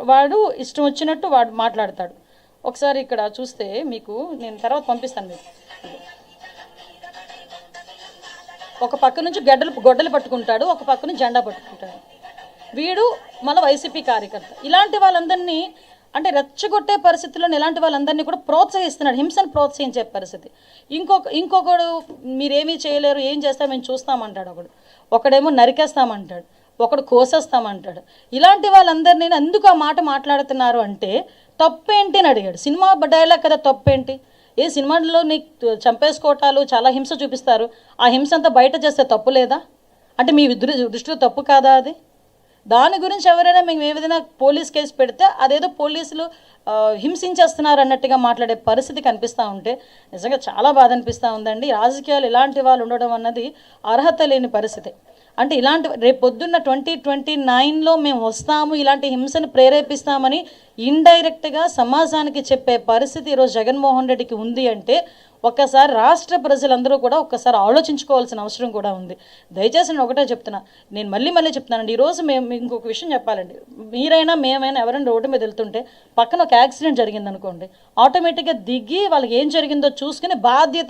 వాడు ఇష్టం వచ్చినట్టు వాడు మాట్లాడతాడు. ఒకసారి ఇక్కడ చూస్తే మీకు నేను తర్వాత పంపిస్తాను మీకు. ఒక పక్క నుంచి గొడ్డలు పట్టుకుంటాడు, ఒక పక్క నుంచి జెండా పట్టుకుంటాడు. వీడు మళ్ళీ వైసీపీ కార్యకర్త. ఇలాంటి వాళ్ళందరినీ అంటే రెచ్చగొట్టే పరిస్థితుల్లో ఇలాంటి వాళ్ళందరినీ కూడా ప్రోత్సహిస్తున్నాడు, హింసను ప్రోత్సహించే పరిస్థితి. ఇంకొకడు మీరేమీ చేయలేరు, ఏం చేస్తా మేము చూస్తామంటాడు. ఒకడేమో నరికేస్తామంటాడు, ఒకడు కోసేస్తామంటాడు. ఇలాంటి వాళ్ళందరినీ ఎందుకు ఆ మాట మాట్లాడుతున్నారు అంటే తప్పేంటి అని అడిగాడు. సినిమా డైలాగ్ కదా, తప్పేంటి? ఏ సినిమాలో నీకు చంపేసుకోవటాలు చాలా హింస చూపిస్తారు, ఆ హింస అంతా బయట చేస్తే తప్పు లేదా అంటే మీ దృష్టిలో తప్పు కాదా అది? దాని గురించి ఎవరైనా మేము ఏదైనా పోలీస్ కేసు పెడితే అదేదో పోలీసులు హింసించేస్తున్నారు అన్నట్టుగా మాట్లాడే పరిస్థితి కనిపిస్తూ ఉంటే నిజంగా చాలా బాధ అనిపిస్తూ ఉందండి. రాజకీయాలు ఇలాంటి వాళ్ళు ఉండడం అన్నది అర్హత లేని పరిస్థితి. అంటే ఇలాంటి రేపు పొద్దున్న 2029లో మేము వస్తాము, ఇలాంటి హింసను ప్రేరేపిస్తామని ఇండైరెక్ట్గా సమాజానికి చెప్పే పరిస్థితి ఈరోజు జగన్మోహన్ రెడ్డికి ఉంది అంటే ఒక్కసారి రాష్ట్ర ప్రజలందరూ కూడా ఒక్కసారి ఆలోచించుకోవాల్సిన అవసరం కూడా ఉంది. దయచేసి నేను ఒకటే చెప్తున్నా, నేను మళ్ళీ చెప్తున్నానండి. ఈరోజు మేము ఇంకొక విషయం చెప్పాలండి. మీరైనా మేమైనా ఎవరైనా రోడ్డు మీద వెళ్తుంటే పక్కన ఒక యాక్సిడెంట్ జరిగింది అనుకోండి, ఆటోమేటిక్గా దిగి వాళ్ళకి ఏం జరిగిందో చూసుకుని బాధ్యత